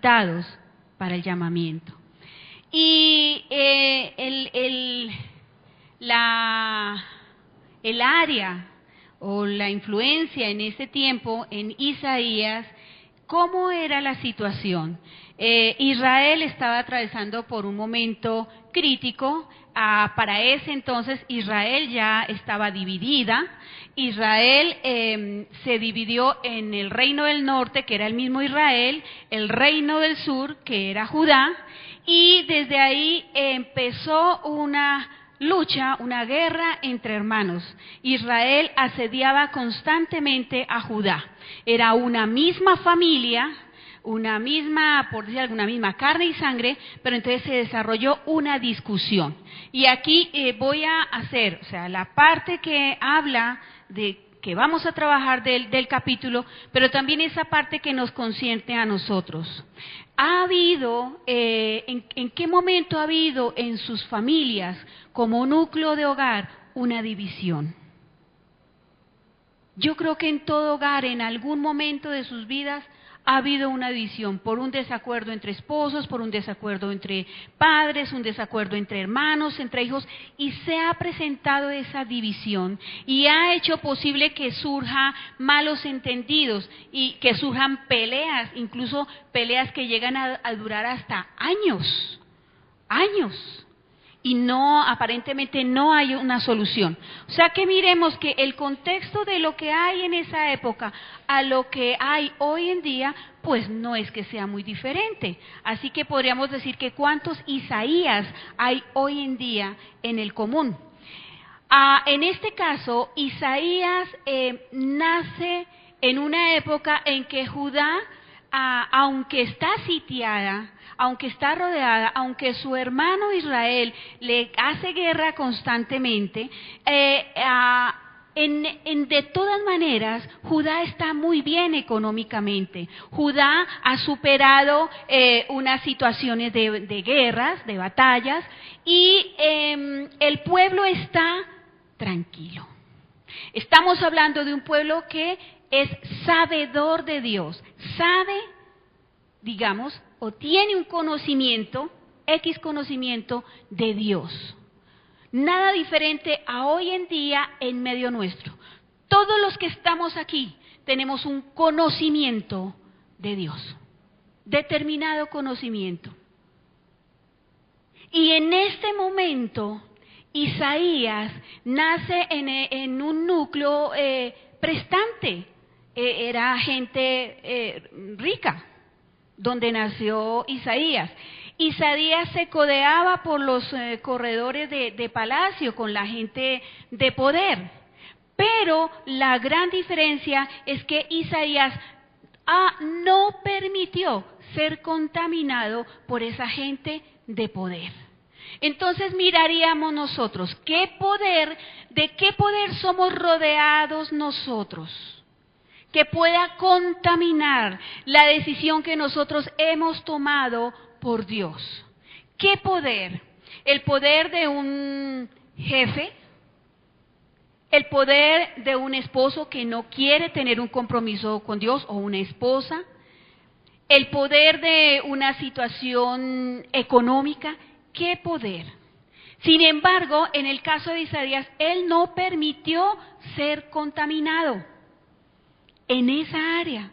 capacitados para el llamamiento. Y el área o la influencia en ese tiempo en Isaías, ¿cómo era la situación? Israel estaba atravesando por un momento crítico. Para ese entonces Israel ya estaba dividida. Israel se dividió en el reino del norte, que era el mismo Israel, el reino del sur, que era Judá, y desde ahí empezó una lucha, una guerra entre hermanos. Israel asediaba constantemente a Judá. Era una misma familia, una misma, por decir alguna misma carne y sangre, pero entonces se desarrolló una discusión. Y aquí voy a hacer, o sea, la parte que habla de que vamos a trabajar del capítulo, pero también esa parte que nos concierne a nosotros. ¿Ha habido, en qué momento ha habido en sus familias, como núcleo de hogar, una división? Yo creo que en todo hogar, en algún momento de sus vidas, ha habido una división por un desacuerdo entre esposos, por un desacuerdo entre padres, un desacuerdo entre hermanos, entre hijos, y se ha presentado esa división y ha hecho posible que surjan malos entendidos y que surjan peleas, incluso peleas que llegan a durar hasta años, y no, aparentemente no hay una solución. O sea que miremos que el contexto de lo que hay en esa época a lo que hay hoy en día, pues no es que sea muy diferente. Así que podríamos decir que ¿cuántos Isaías hay hoy en día en el común? En este caso, Isaías nace en una época en que Judá, aunque está sitiada, aunque está rodeada, aunque su hermano Israel le hace guerra constantemente, de todas maneras, Judá está muy bien económicamente. Judá ha superado unas situaciones de guerras, de batallas, y el pueblo está tranquilo. Estamos hablando de un pueblo que es sabedor de Dios, sabe, digamos, o tiene un conocimiento, conocimiento de Dios. Nada diferente a hoy en día en medio nuestro. Todos los que estamos aquí tenemos un conocimiento de Dios, determinado conocimiento. Y en este momento, Isaías nace en un núcleo prestante, era gente rica, donde nació Isaías. Isaías se codeaba por los corredores de palacio con la gente de poder, pero la gran diferencia es que Isaías no permitió ser contaminado por esa gente de poder. Entonces miraríamos nosotros, ¿de qué poder somos rodeados nosotros? Que pueda contaminar la decisión que nosotros hemos tomado por Dios. ¿Qué poder? El poder de un jefe, el poder de un esposo que no quiere tener un compromiso con Dios o una esposa, el poder de una situación económica. ¿Qué poder? Sin embargo, en el caso de Isaías, él no permitió ser contaminado en esa área.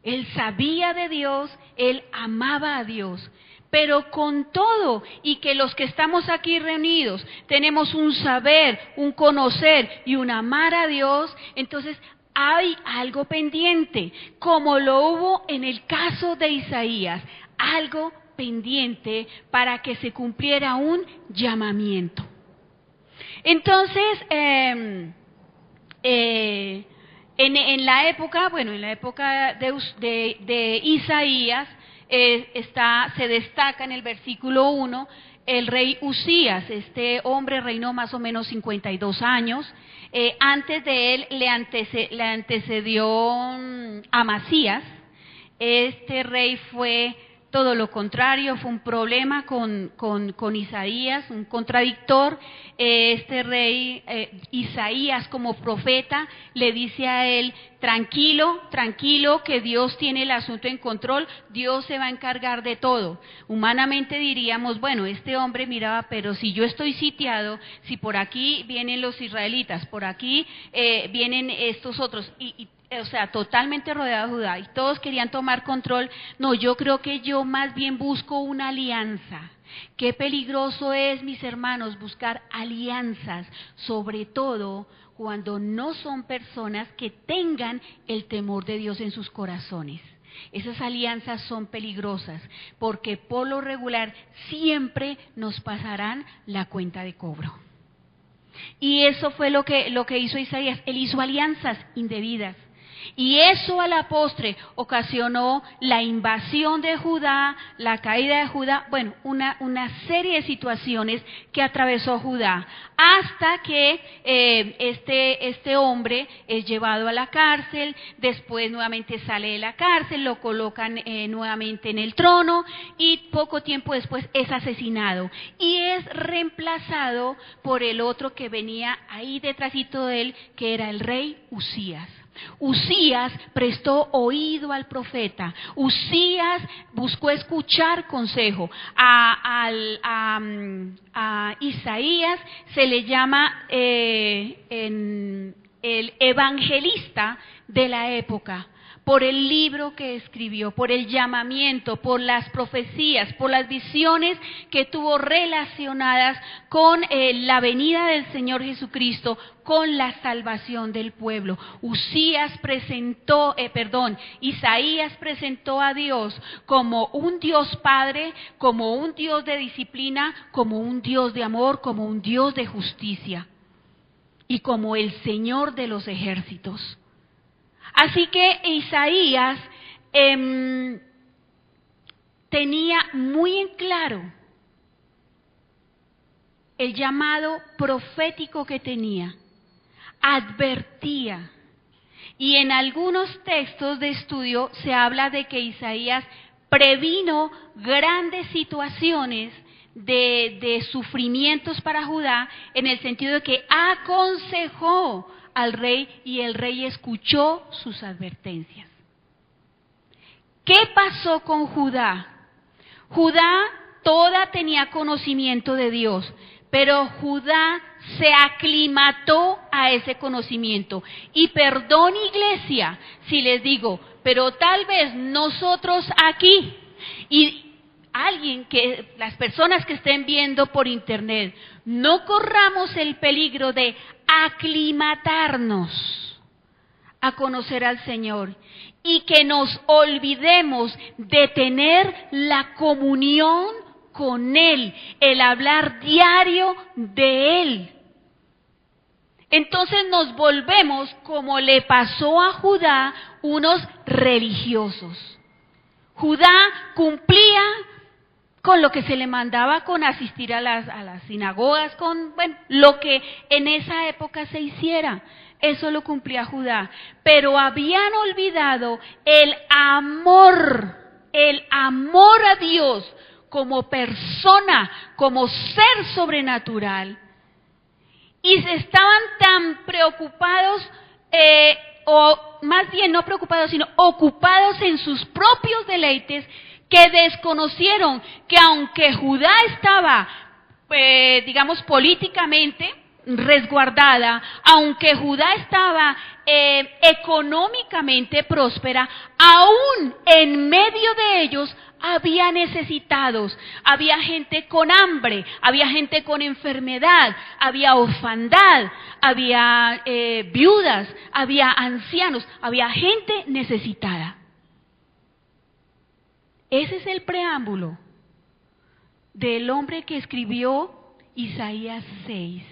Él sabía de Dios, él amaba a Dios, pero con todo, y que los que estamos aquí reunidos tenemos un saber, un conocer y un amar a Dios, entonces hay algo pendiente, como lo hubo en el caso de Isaías, algo pendiente para que se cumpliera un llamamiento. Entonces, en la época de Isaías, se destaca en el versículo 1 el rey Usías. Este hombre reinó más o menos 52 años. Antes de él le antecedió Amasías. Este rey fue todo lo contrario, fue un problema con Isaías, un contradictor. Este rey Isaías, como profeta, le dice a él: tranquilo, tranquilo, que Dios tiene el asunto en control, Dios se va a encargar de todo. Humanamente diríamos, bueno, este hombre miraba, pero si yo estoy sitiado, si por aquí vienen los israelitas, por aquí vienen estos otros, o sea, totalmente rodeado de Judá, y todos querían tomar control. No, yo creo que yo más bien busco una alianza. Qué peligroso es, mis hermanos, buscar alianzas, sobre todo cuando no son personas que tengan el temor de Dios en sus corazones. Esas alianzas son peligrosas, porque por lo regular siempre nos pasarán la cuenta de cobro. Y eso fue lo que hizo Isaías. Él hizo alianzas indebidas. Y eso a la postre ocasionó la invasión de Judá, la caída de Judá, bueno, una serie de situaciones que atravesó Judá, hasta que este hombre es llevado a la cárcel, después nuevamente sale de la cárcel, lo colocan nuevamente en el trono, y poco tiempo después es asesinado y es reemplazado por el otro que venía ahí detrásito de él, que era el rey Usías. Usías prestó oído al profeta. Usías buscó escuchar consejo. A Isaías se le llama el evangelista de la época, por el libro que escribió, por el llamamiento, por las profecías, por las visiones que tuvo relacionadas con la venida del Señor Jesucristo, con la salvación del pueblo. Isaías presentó a Dios como un Dios Padre, como un Dios de disciplina, como un Dios de amor, como un Dios de justicia y como el Señor de los ejércitos. Así que Isaías tenía muy en claro el llamado profético que tenía, advertía, y en algunos textos de estudio se habla de que Isaías previno grandes situaciones de sufrimientos para Judá, en el sentido de que aconsejó al rey y el rey escuchó sus advertencias. ¿Qué pasó con Judá? Judá toda tenía conocimiento de Dios, pero Judá se aclimató a ese conocimiento. Y perdón, iglesia, si les digo, pero tal vez nosotros aquí y las personas que estén viendo por internet, no corramos el peligro de aclimatarnos a conocer al Señor y que nos olvidemos de tener la comunión con Él, el hablar diario de Él. Entonces nos volvemos, como le pasó a Judá, unos religiosos. Judá cumplía con lo que se le mandaba, con asistir a las sinagogas, con lo que en esa época se hiciera. Eso lo cumplía Judá. Pero habían olvidado el amor a Dios como persona, como ser sobrenatural. Y se estaban tan preocupados, o más bien no preocupados, sino ocupados en sus propios deleites, que desconocieron que aunque Judá estaba, políticamente resguardada, aunque Judá estaba económicamente próspera, aún en medio de ellos había necesitados, había gente con hambre, había gente con enfermedad, había orfandad, había viudas, había ancianos, había gente necesitada. Ese es el preámbulo del hombre que escribió Isaías 6.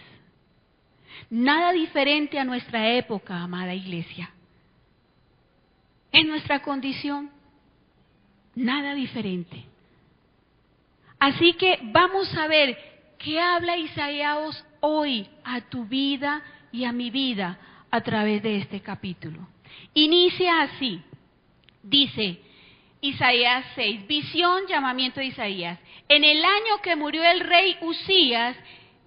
Nada diferente a nuestra época, amada iglesia. En nuestra condición, nada diferente. Así que vamos a ver qué habla Isaías hoy a tu vida y a mi vida a través de este capítulo. Inicia así, dice: Isaías 6, visión, llamamiento de Isaías. En el año que murió el rey Usías,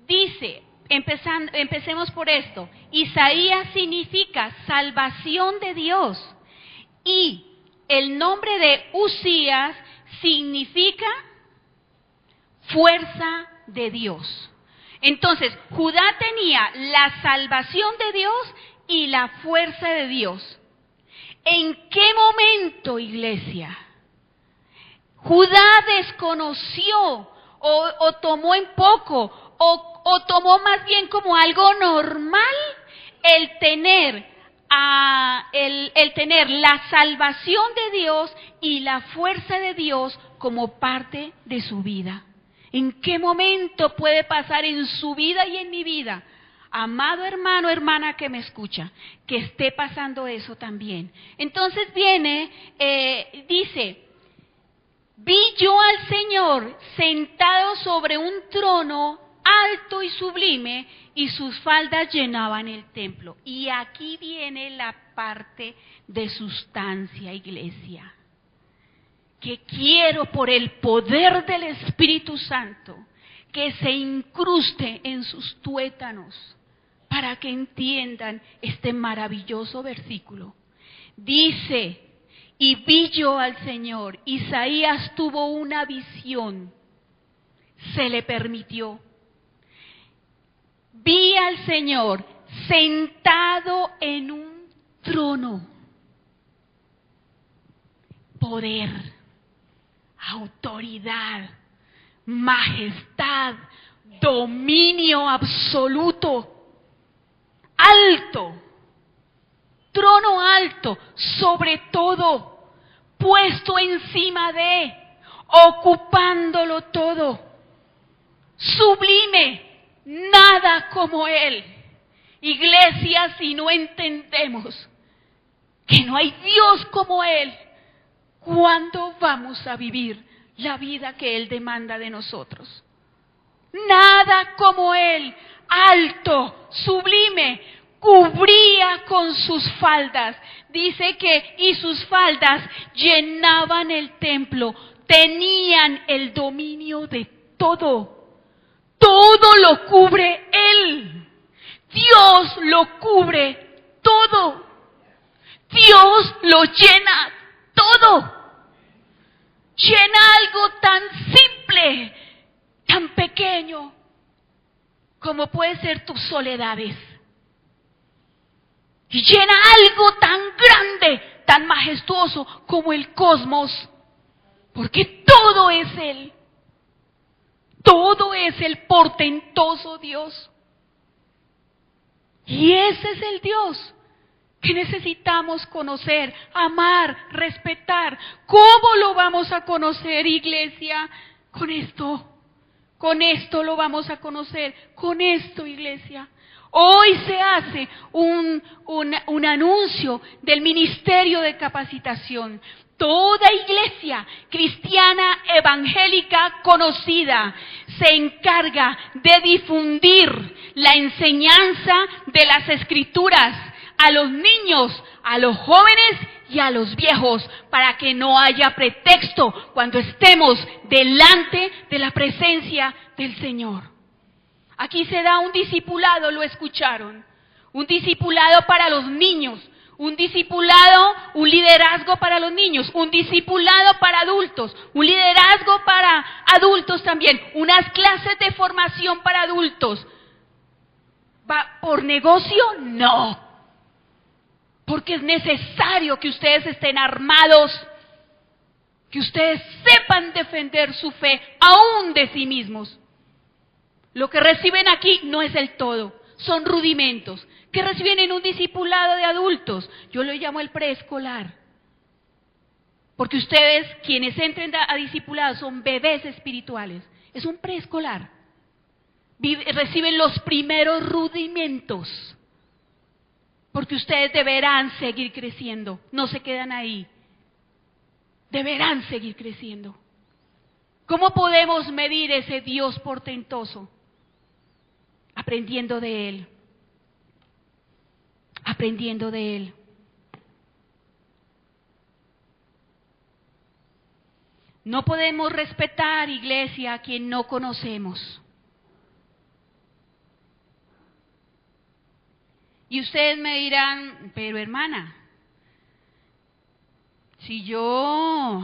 dice, empecemos por esto, Isaías significa salvación de Dios y el nombre de Usías significa fuerza de Dios. Entonces, Judá tenía la salvación de Dios y la fuerza de Dios. ¿En qué momento, iglesia, Judá desconoció o tomó en poco o tomó más bien como algo normal el tener la salvación de Dios y la fuerza de Dios como parte de su vida? ¿En qué momento puede pasar en su vida y en mi vida? Amado hermano, hermana que me escucha, que esté pasando eso también. Entonces viene, dice, vi yo al Señor sentado sobre un trono alto y sublime, y sus faldas llenaban el templo. Y aquí viene la parte de sustancia, iglesia, que quiero por el poder del Espíritu Santo que se incruste en sus tuétanos para que entiendan este maravilloso versículo. Dice, y vi yo al Señor. Isaías tuvo una visión, se le permitió. Vi al Señor sentado en un trono. Poder, autoridad, majestad, dominio absoluto, alto, trono alto, sobre todo, puesto encima de, ocupándolo todo, sublime, nada como Él. Iglesia, si no entendemos que no hay Dios como Él, ¿cuándo vamos a vivir la vida que Él demanda de nosotros? Nada como Él, alto, sublime, cubría con sus faldas. Dice que, y sus faldas llenaban el templo, tenían el dominio de todo. Todo lo cubre Él. Dios lo cubre todo. Dios lo llena todo. Llena algo tan simple, tan pequeño, como puede ser tus soledades. Y llena algo tan grande, tan majestuoso como el cosmos. Porque todo es Él. Todo es el portentoso Dios. Y ese es el Dios que necesitamos conocer, amar, respetar. ¿Cómo lo vamos a conocer, iglesia? Con esto lo vamos a conocer, con esto, iglesia. Hoy se hace un anuncio del ministerio de capacitación. Toda iglesia cristiana evangélica conocida se encarga de difundir la enseñanza de las Escrituras a los niños, a los jóvenes y a los viejos, para que no haya pretexto cuando estemos delante de la presencia del Señor. Aquí se da un discipulado, lo escucharon, un discipulado para los niños, un discipulado, un liderazgo para los niños, un discipulado para adultos, un liderazgo para adultos también, unas clases de formación para adultos. ¿Va por negocio? No. Porque es necesario que ustedes estén armados, que ustedes sepan defender su fe aún de sí mismos. Lo que reciben aquí no es el todo, son rudimentos. ¿Qué reciben en un discipulado de adultos? Yo lo llamo el preescolar. Porque ustedes, quienes entren a discipulado, son bebés espirituales. Es un preescolar. Reciben los primeros rudimentos. Porque ustedes deberán seguir creciendo, no se quedan ahí. Deberán seguir creciendo. ¿Cómo podemos medir ese Dios portentoso? Aprendiendo de Él. Aprendiendo de Él. No podemos respetar, iglesia, a quien no conocemos. Y ustedes me dirán, pero hermana, si yo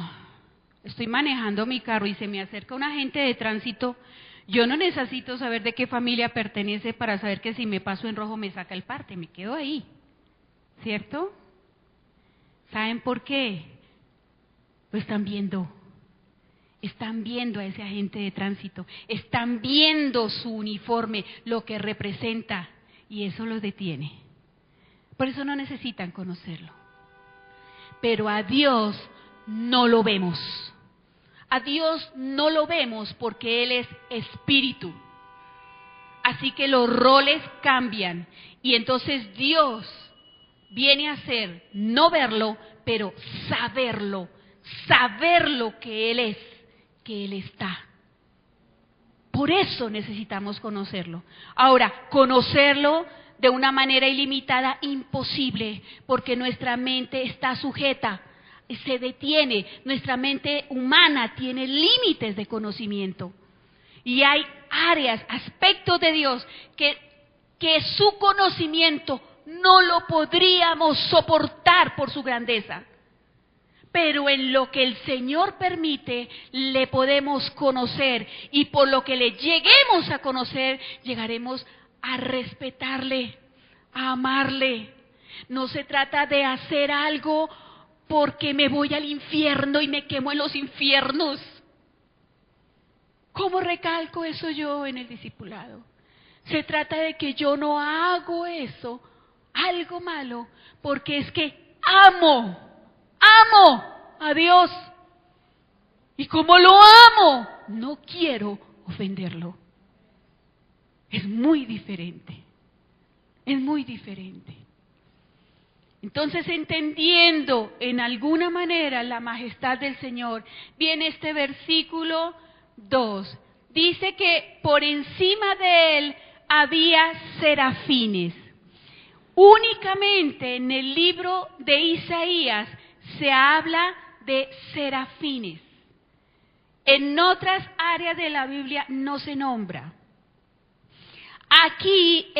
estoy manejando mi carro y se me acerca un agente de tránsito, yo no necesito saber de qué familia pertenece para saber que si me paso en rojo me saca el parte, me quedo ahí, ¿cierto? ¿Saben por qué? Lo están viendo a ese agente de tránsito, están viendo su uniforme, lo que representa, y eso los detiene. Por eso no necesitan conocerlo. Pero a Dios no lo vemos. A Dios no lo vemos porque Él es espíritu. Así que los roles cambian. Y entonces Dios viene a ser, no verlo, pero saberlo. Saber lo que Él es, que Él está. Por eso necesitamos conocerlo. Ahora, conocerlo de una manera ilimitada, imposible, porque nuestra mente está sujeta, se detiene, nuestra mente humana tiene límites de conocimiento. Y hay áreas, aspectos de Dios que su conocimiento no lo podríamos soportar por su grandeza. Pero en lo que el Señor permite, le podemos conocer, y por lo que le lleguemos a conocer, llegaremos a respetarle, a amarle. No se trata de hacer algo porque me voy al infierno y me quemo en los infiernos. ¿Cómo recalco eso yo en el discipulado? Se trata de que yo no hago eso, algo malo, porque es que amo a Dios. Y como lo amo, no quiero ofenderlo. Es muy diferente. Es muy diferente. Entonces, entendiendo en alguna manera la majestad del Señor, viene este versículo 2. Dice que por encima de Él había serafines. Únicamente en el libro de Isaías se habla de serafines. En otras áreas de la Biblia no se nombra. Aquí,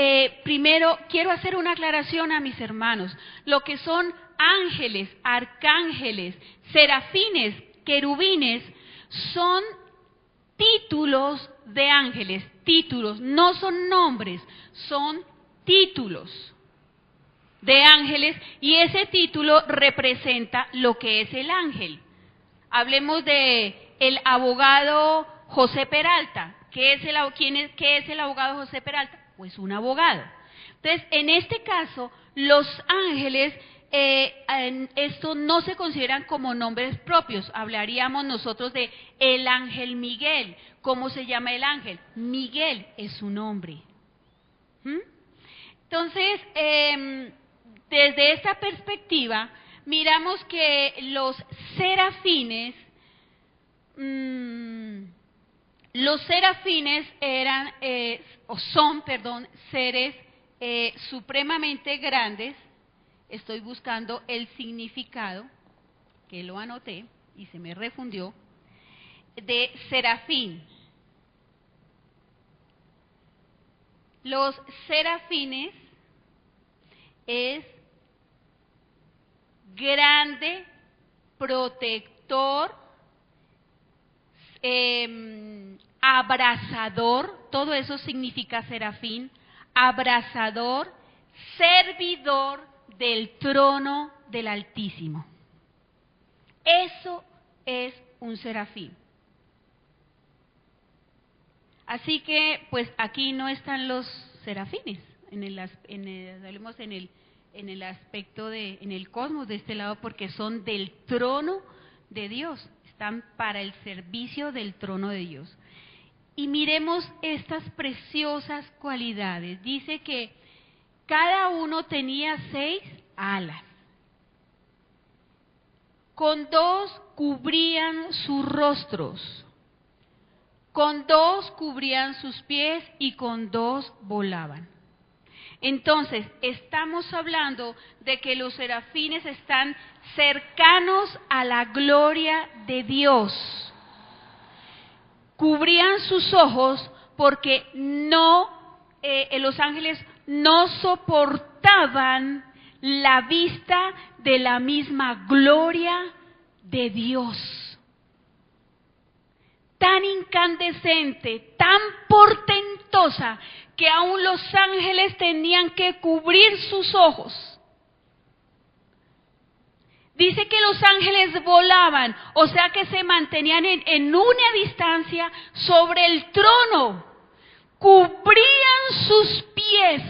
primero, quiero hacer una aclaración a mis hermanos. Lo que son ángeles, arcángeles, serafines, querubines, son títulos de ángeles, títulos, no son nombres, son títulos de ángeles, y ese título representa lo que es el ángel. Hablemos de el abogado José Peralta. ¿Qué es el abogado José Peralta? Pues un abogado. Entonces, en este caso, los ángeles, esto no se consideran como nombres propios. Hablaríamos nosotros de el ángel Miguel. ¿Cómo se llama el ángel? Miguel es su nombre. Entonces, desde esta perspectiva, miramos que los serafines eran, son seres supremamente grandes. Estoy buscando el significado, que lo anoté y se me refundió, de serafín. Los serafines es grande, protector, abrazador, todo eso significa serafín, abrazador, servidor del trono del Altísimo. Eso es un serafín. Así que, pues aquí no están los serafines, en el aspecto en el cosmos de este lado, porque son del trono de Dios, están para el servicio del trono de Dios. Y miremos estas preciosas cualidades. Dice que cada uno tenía 6 alas. Con 2 cubrían sus rostros, con 2 cubrían sus pies y con 2 volaban. Entonces, estamos hablando de que los serafines están cercanos a la gloria de Dios. cubrían sus ojos porque los ángeles no soportaban la vista de la misma gloria de Dios. Tan incandescente, tan portentosa, que aún los ángeles tenían que cubrir sus ojos. Dice que los ángeles volaban, o sea que se mantenían en una distancia sobre el trono, cubrían sus pies,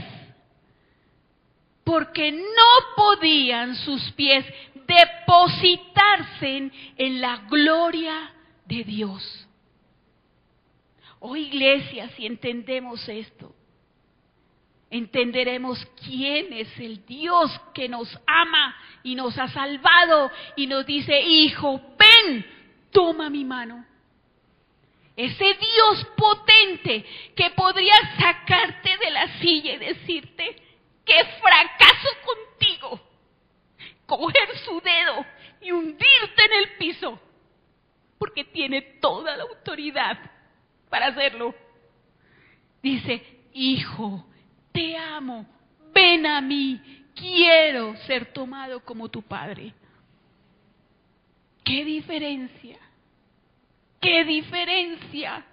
porque no podían sus pies depositarse en la gloria de Dios. Oh iglesia, si entendemos esto, entenderemos quién es el Dios que nos ama y nos ha salvado y nos dice: hijo, ven, toma mi mano. Ese Dios potente que podría sacarte de la silla y decirte: ¡qué fracaso contigo! Coger su dedo y hundirte en el piso, porque tiene toda la autoridad para hacerlo. Dice: hijo, te amo, ven a mí, quiero ser tomado como tu padre. ¡Qué diferencia! ¡Qué diferencia!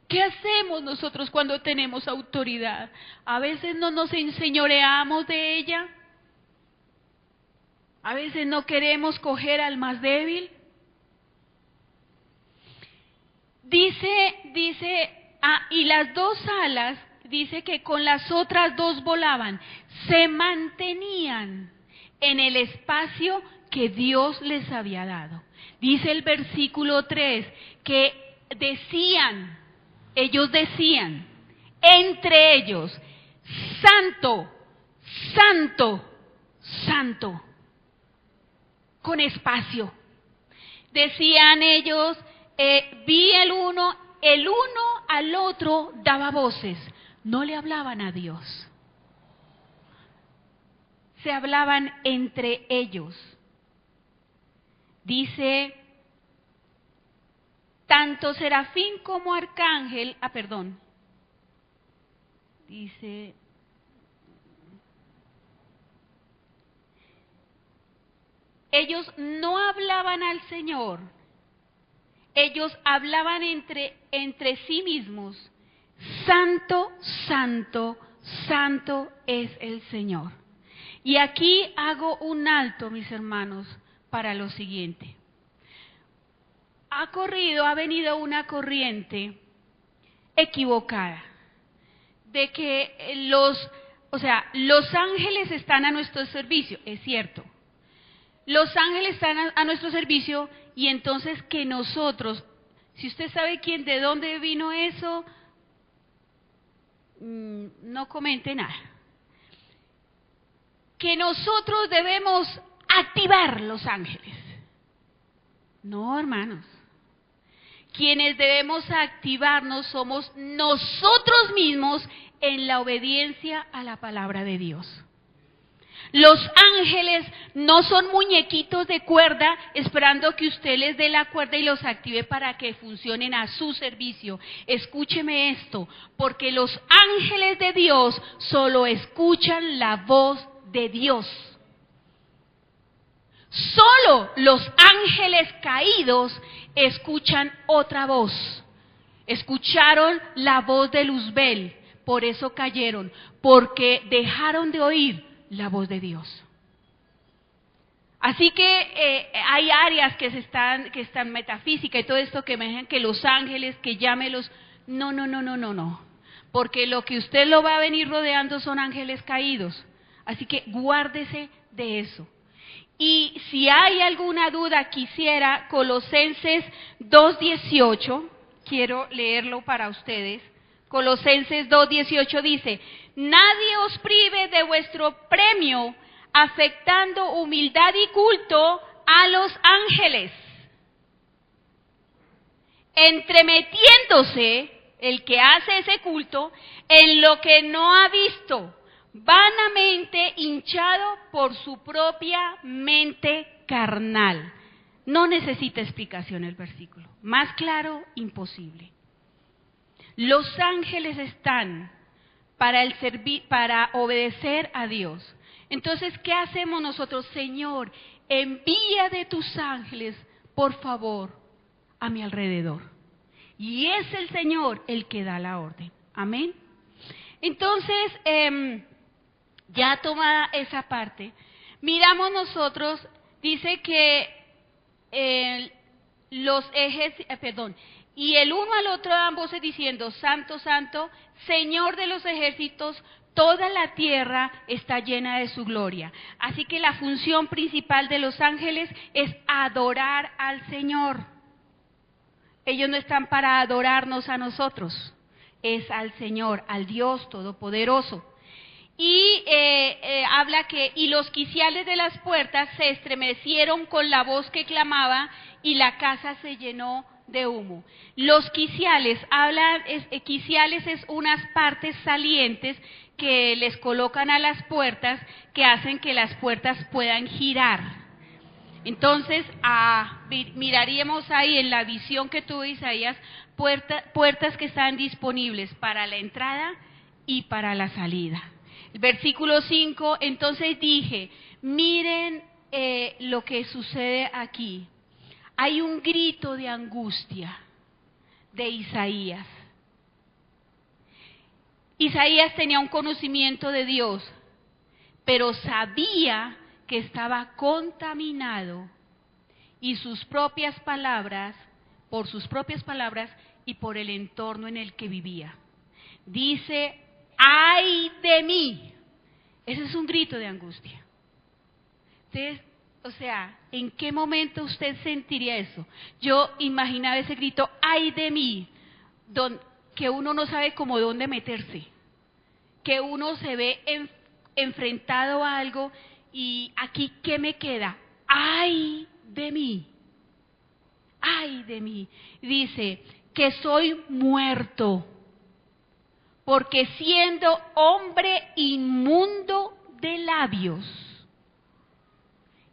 ¿Qué hacemos nosotros cuando tenemos autoridad? A veces no nos enseñoreamos de ella. A veces no queremos coger al más débil. Dice, y las dos alas, dice que con las otras dos volaban, se mantenían en el espacio que Dios les había dado. Dice el versículo 3 que ellos decían, entre ellos: santo, santo, santo, con espacio. Decían ellos, vi el uno al otro daba voces, no le hablaban a Dios, se hablaban entre ellos. Dice, tanto serafín como arcángel, dice, ellos no hablaban al Señor, ellos hablaban entre sí mismos: santo, santo, santo es el Señor. Y aquí hago un alto, mis hermanos, para lo siguiente. Ha venido una corriente equivocada de que los ángeles están a nuestro servicio, es cierto. Los ángeles están a nuestro servicio, y entonces que nosotros, si usted sabe de dónde vino eso, no comente nada. Que nosotros debemos activar los ángeles. No, hermanos. Quienes debemos activarnos somos nosotros mismos en la obediencia a la palabra de Dios. Los ángeles no son muñequitos de cuerda esperando que usted les dé la cuerda y los active para que funcionen a su servicio. Escúcheme esto, porque los ángeles de Dios solo escuchan la voz de Dios. Solo los ángeles caídos escuchan otra voz. Escucharon la voz de Luzbel, por eso cayeron, porque dejaron de oír la voz de Dios. Así que hay áreas que están metafísica y todo esto que me dejan que los ángeles, que llámelos, no, porque lo que usted lo va a venir rodeando son ángeles caídos. Así que guárdese de eso. Y si hay alguna duda, quisiera Colosenses 2:18, quiero leerlo para ustedes. Colosenses 2:18 dice: nadie os prive de vuestro premio, afectando humildad y culto a los ángeles, entremetiéndose el que hace ese culto en lo que no ha visto, vanamente hinchado por su propia mente carnal. No necesita explicación el versículo. Más claro, imposible. Los ángeles están para obedecer a Dios. Entonces, ¿qué hacemos nosotros? Señor, envía de tus ángeles, por favor, a mi alrededor. Y es el Señor el que da la orden. Amén. Entonces, ya tomada esa parte, miramos nosotros, dice que y el uno al otro daban voces diciendo, Santo, Santo, Señor de los ejércitos, toda la tierra está llena de su gloria. Así que la función principal de los ángeles es adorar al Señor. Ellos no están para adorarnos a nosotros, es al Señor, al Dios Todopoderoso. Y habla que, y los quiciales de las puertas se estremecieron con la voz que clamaba, y la casa se llenó de humo. Los quiciales, quiciales es unas partes salientes que les colocan a las puertas, que hacen que las puertas puedan girar. Entonces, miraríamos ahí en la visión que tuvo Isaías, puertas que están disponibles para la entrada y para la salida. El versículo 5, entonces dije, miren lo que sucede aquí. Hay un grito de angustia de Isaías. Isaías tenía un conocimiento de Dios, pero sabía que estaba contaminado y por sus propias palabras y por el entorno en el que vivía. Dice, ¡ay de mí! Ese es un grito de angustia. Entonces, ¿en qué momento usted sentiría eso? Yo imaginaba ese grito, ¡ay de mí! Que uno no sabe cómo dónde meterse, que uno se ve enfrentado a algo y aquí, ¿qué me queda? ¡Ay de mí! ¡Ay de mí! Dice, que soy muerto, porque siendo hombre inmundo de labios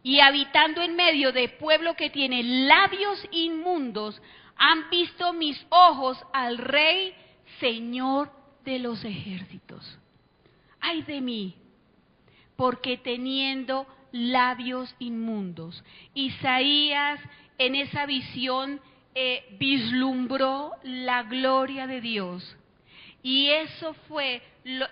y habitando en medio de pueblo que tiene labios inmundos, han visto mis ojos al Rey, Señor de los ejércitos. ¡Ay de mí! Porque teniendo labios inmundos. Isaías en esa visión vislumbró la gloria de Dios. Y eso fue,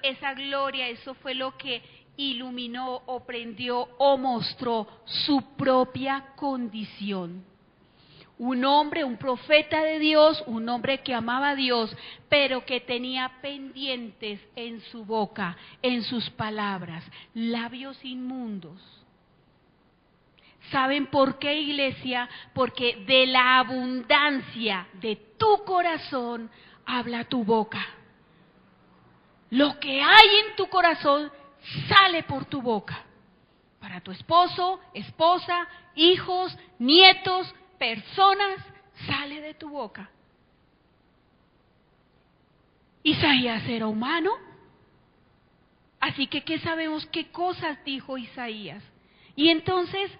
esa gloria, eso fue lo que iluminó o prendió o mostró su propia condición. Un hombre, un profeta de Dios, un hombre que amaba a Dios, pero que tenía pendientes en su boca, en sus palabras, labios inmundos. ¿Saben por qué, iglesia? Porque de la abundancia de tu corazón habla tu boca. Lo que hay en tu corazón sale por tu boca. Para tu esposo, esposa, hijos, nietos, personas, sale de tu boca. Isaías era humano. Así que, ¿qué sabemos? ¿Qué cosas dijo Isaías? Y entonces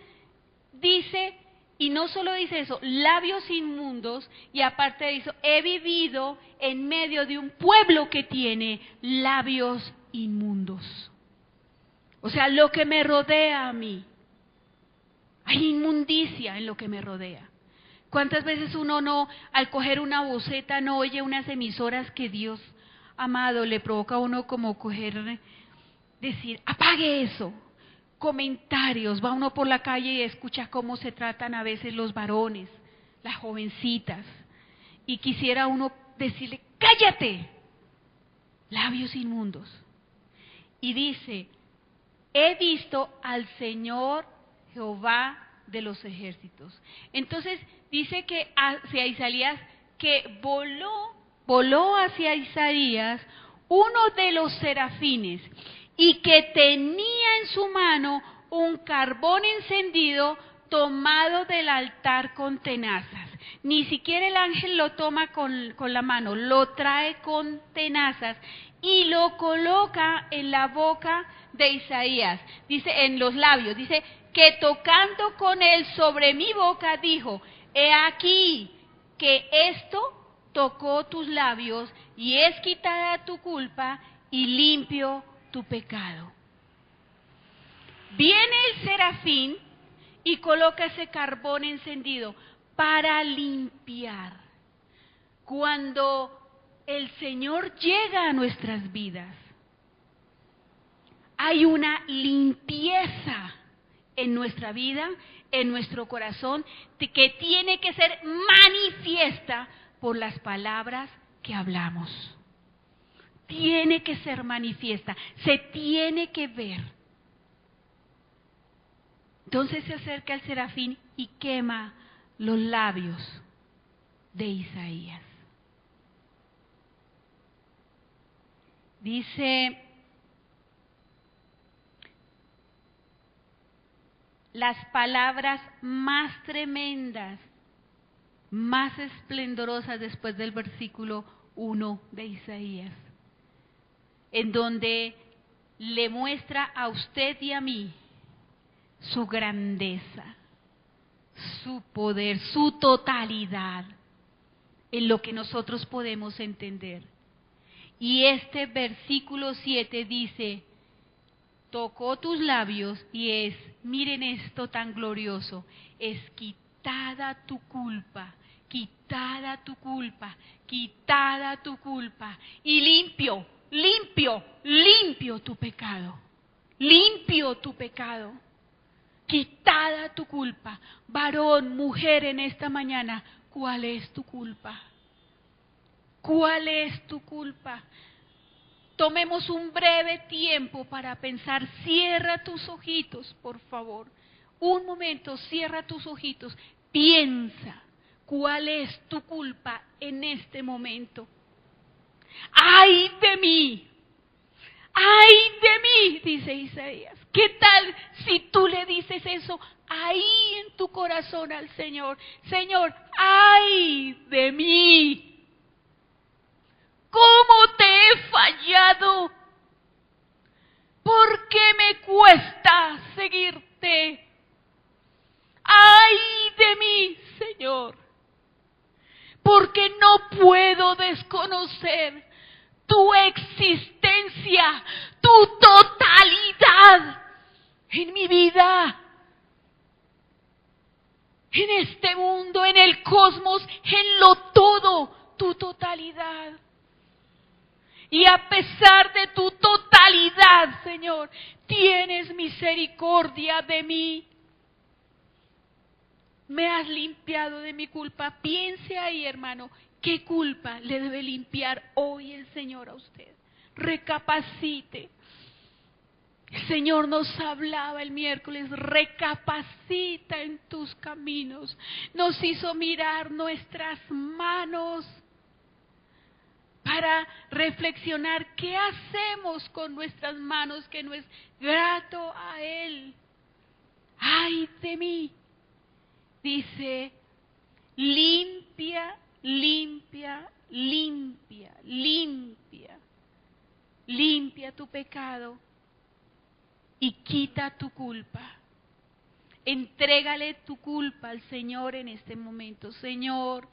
dice, y no solo dice eso, labios inmundos, y aparte de eso, he vivido en medio de un pueblo que tiene labios inmundos. O sea, lo que me rodea a mí, hay inmundicia en lo que me rodea. ¿Cuántas veces uno no, al coger una boceta, no oye unas emisoras que Dios amado le provoca a uno como decir, apague eso? Comentarios, va uno por la calle y escucha cómo se tratan a veces los varones, las jovencitas, y quisiera uno decirle, cállate, labios inmundos. Y dice, he visto al Señor Jehová de los ejércitos. Entonces dice que hacia Isaías, que voló hacia Isaías uno de los serafines, y que tenía en su mano un carbón encendido tomado del altar con tenazas. Ni siquiera el ángel lo toma con la mano, lo trae con tenazas y lo coloca en la boca de Isaías, dice, en los labios, dice que tocando con él sobre mi boca dijo, he aquí que esto tocó tus labios y es quitada tu culpa y limpio tu pecado. Viene el serafín y coloca ese carbón encendido para limpiar. Cuando el Señor llega a nuestras vidas, hay una limpieza en nuestra vida, en nuestro corazón, que tiene que ser manifiesta por las palabras que hablamos. Tiene que ser manifiesta, se tiene que ver. Entonces se acerca el serafín y quema los labios de Isaías. Dice, las palabras más tremendas, más esplendorosas después del versículo 1 de Isaías, en donde le muestra a usted y a mí su grandeza, su poder, su totalidad, en lo que nosotros podemos entender. Y este versículo 7 dice, tocó tus labios y es, miren esto tan glorioso, es quitada tu culpa, quitada tu culpa, quitada tu culpa y limpio, limpio, limpio tu pecado, limpio tu pecado, quitada tu culpa. Varón, mujer, en esta mañana, ¿cuál es tu culpa? ¿Cuál es tu culpa? Tomemos un breve tiempo para pensar. Cierra tus ojitos, por favor. Un momento, cierra tus ojitos. Piensa, ¿cuál es tu culpa en este momento? ¡Ay de mí! ¡Ay de mí!, dice Isaías. ¿Qué tal si tú le dices eso ahí en tu corazón al Señor? Señor, ¡ay de mí! ¿Cómo te he fallado? ¿Por qué me cuesta seguirte? ¡Ay de mí, Señor! Porque no puedo desconocer tu existencia, tu totalidad en mi vida, en este mundo, en el cosmos, en lo todo, tu totalidad. Y a pesar de tu totalidad, Señor, tienes misericordia de mí. Me has limpiado de mi culpa. Piense ahí, hermano, ¿qué culpa le debe limpiar hoy el Señor a usted? Recapacite. El Señor nos hablaba el miércoles, recapacita en tus caminos. Nos hizo mirar nuestras manos para reflexionar qué hacemos con nuestras manos que no es grato a Él. ¡Ay de mí! Dice, limpia, limpia, limpia, limpia, limpia tu pecado y quita tu culpa. Entrégale tu culpa al Señor en este momento. Señor,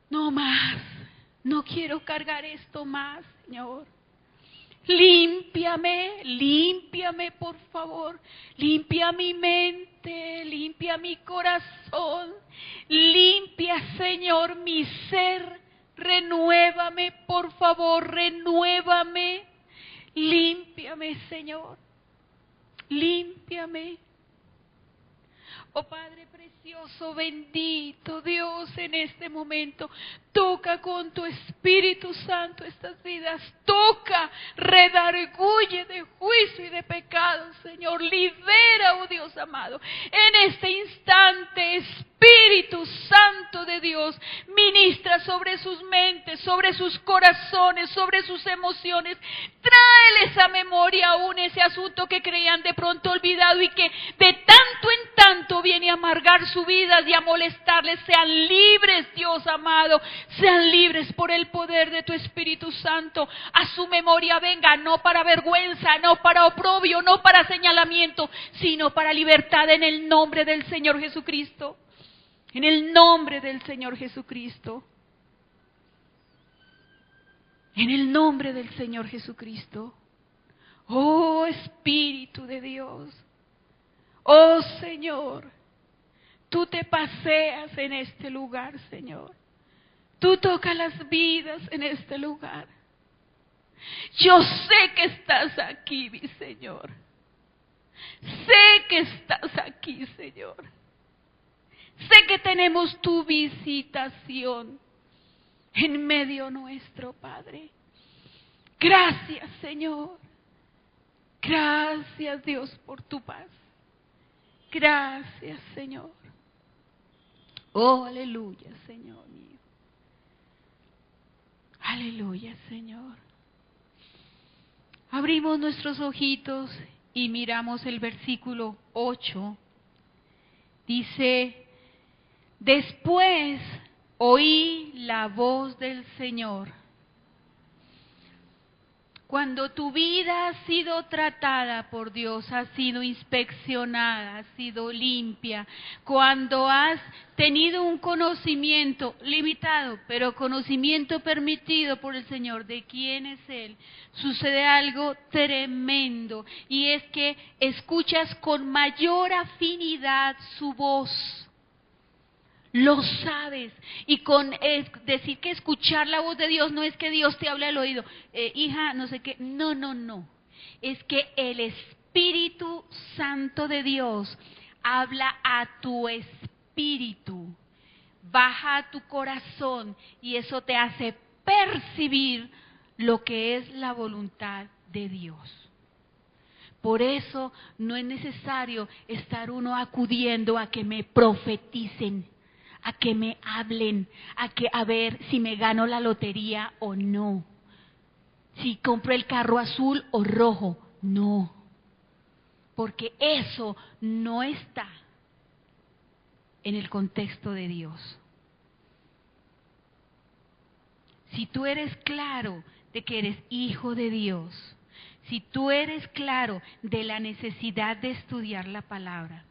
no más. No quiero cargar esto más, Señor. Límpiame, límpiame, por favor. Limpia mi mente, limpia mi corazón. Limpia, Señor, mi ser. Renuévame, por favor, renuévame. Límpiame, Señor. Límpiame. Oh Padre precioso, bendito Dios, en este momento, toca con tu Espíritu Santo estas vidas, toca, redarguye de juicio y de pecado, Señor, libera, oh Dios amado, en este instante, Espíritu Santo de Dios, ministra sobre sus mentes, sobre sus corazones, sobre sus emociones. Tráeles a memoria aún ese asunto que creían de pronto olvidado y que de tanto en tanto viene a amargar su vida y a molestarles. Sean libres, Dios amado, sean libres por el poder de tu Espíritu Santo. A su memoria venga, no para vergüenza, no para oprobio, no para señalamiento, sino para libertad en el nombre del Señor Jesucristo. En el nombre del Señor Jesucristo. En el nombre del Señor Jesucristo. Oh Espíritu de Dios. Oh Señor. Tú te paseas en este lugar, Señor. Tú tocas las vidas en este lugar. Yo sé que estás aquí, mi Señor. Sé que estás aquí, Señor. Sé que tenemos tu visitación en medio nuestro, Padre. Gracias, Señor. Gracias, Dios, por tu paz. Gracias, Señor. Oh, aleluya, Señor mío. Aleluya, Señor. Abrimos nuestros ojitos y miramos el versículo 8. Dice: después oí la voz del Señor. Cuando tu vida ha sido tratada por Dios, ha sido inspeccionada, ha sido limpia, cuando has tenido un conocimiento limitado, pero conocimiento permitido por el Señor de quién es Él, sucede algo tremendo, y es que escuchas con mayor afinidad su voz. Lo sabes, y con decir que escuchar la voz de Dios no es que Dios te hable al oído, hija, no sé qué, no, es que el Espíritu Santo de Dios habla a tu espíritu, baja a tu corazón y eso te hace percibir lo que es la voluntad de Dios. Por eso no es necesario estar uno acudiendo a que me profeticen, a que me hablen, a ver si me gano la lotería o no, si compro el carro azul o rojo, no, porque eso no está en el contexto de Dios. Si tú eres claro de que eres hijo de Dios, si tú eres claro de la necesidad de estudiar la palabra,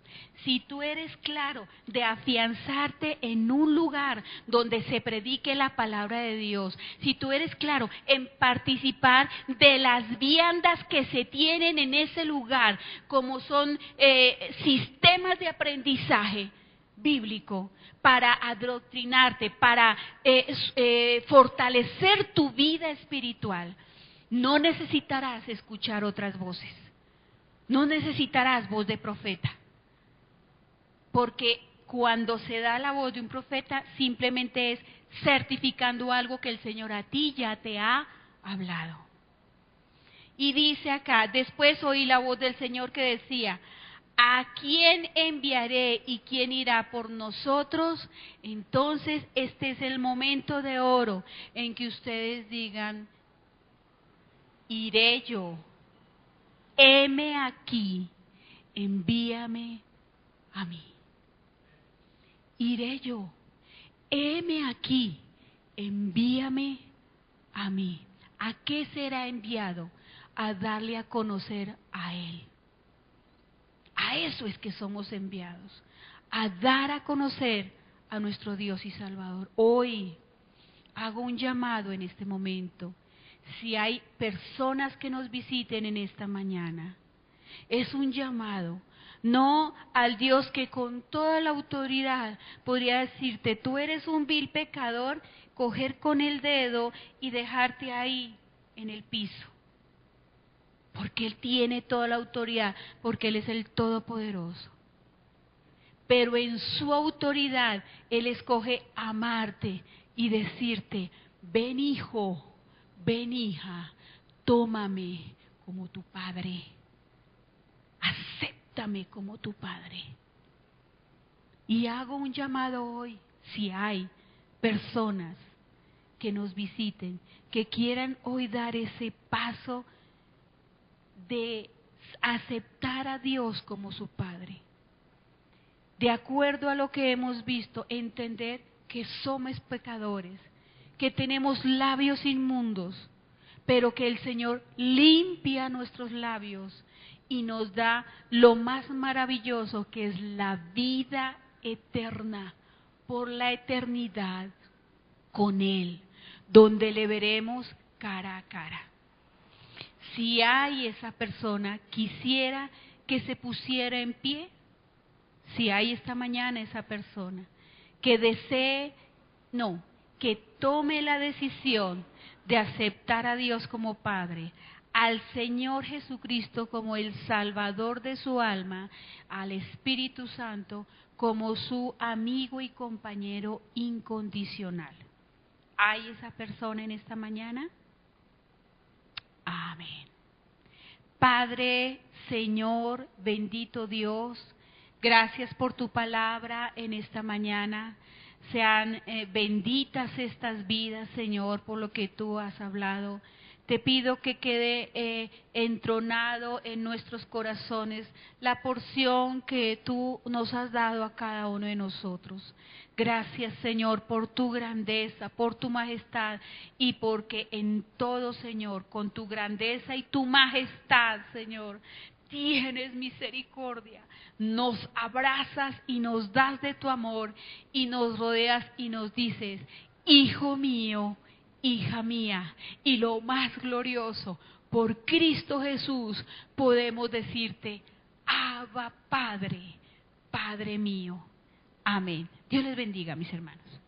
si tú eres claro de afianzarte en un lugar donde se predique la palabra de Dios, si tú eres claro en participar de las viandas que se tienen en ese lugar, como son sistemas de aprendizaje bíblico, para adoctrinarte, para fortalecer tu vida espiritual, no necesitarás escuchar otras voces, no necesitarás voz de profeta, porque cuando se da la voz de un profeta simplemente es certificando algo que el Señor a ti ya te ha hablado. Y dice acá: después oí la voz del Señor que decía: ¿a quién enviaré y quién irá por nosotros? Entonces este es el momento de oro en que ustedes digan: iré yo, heme aquí, envíame a mí. Iré yo, heme aquí, envíame a mí. ¿A qué será enviado? A darle a conocer a Él. A eso es que somos enviados, a dar a conocer a nuestro Dios y Salvador. Hoy hago un llamado en este momento. Si hay personas que nos visiten en esta mañana, es un llamado, no al Dios que con toda la autoridad podría decirte: tú eres un vil pecador, coger con el dedo y dejarte ahí en el piso. Porque Él tiene toda la autoridad, porque Él es el Todopoderoso. Pero en su autoridad, Él escoge amarte y decirte: ven hijo, ven hija, tómame como tu Padre, acéptame como tu Padre. Y hago un llamado hoy, si hay personas que nos visiten, que quieran hoy dar ese paso de aceptar a Dios como su Padre. De acuerdo a lo que hemos visto, entender que somos pecadores, que tenemos labios inmundos, pero que el Señor limpia nuestros labios y nos da lo más maravilloso, que es la vida eterna, por la eternidad con Él, donde le veremos cara a cara. Si hay esa persona, quisiera que se pusiera en pie. Si hay esta mañana esa persona que desee, que tome la decisión de aceptar a Dios como Padre, al Señor Jesucristo como el Salvador de su alma, al Espíritu Santo como su amigo y compañero incondicional. ¿Hay esa persona en esta mañana? Amén. Padre, Señor, bendito Dios, gracias por tu palabra en esta mañana. Sean benditas estas vidas, Señor, por lo que tú has hablado. Te pido que quede entronado en nuestros corazones la porción que tú nos has dado a cada uno de nosotros. Gracias, Señor, por tu grandeza, por tu majestad, y porque en todo, Señor, con tu grandeza y tu majestad, Señor, tienes misericordia. Nos abrazas y nos das de tu amor y nos rodeas y nos dices: hijo mío, hija mía. Y lo más glorioso, por Cristo Jesús podemos decirte: Abba, Padre, Padre mío. Amén. Dios les bendiga, mis hermanos.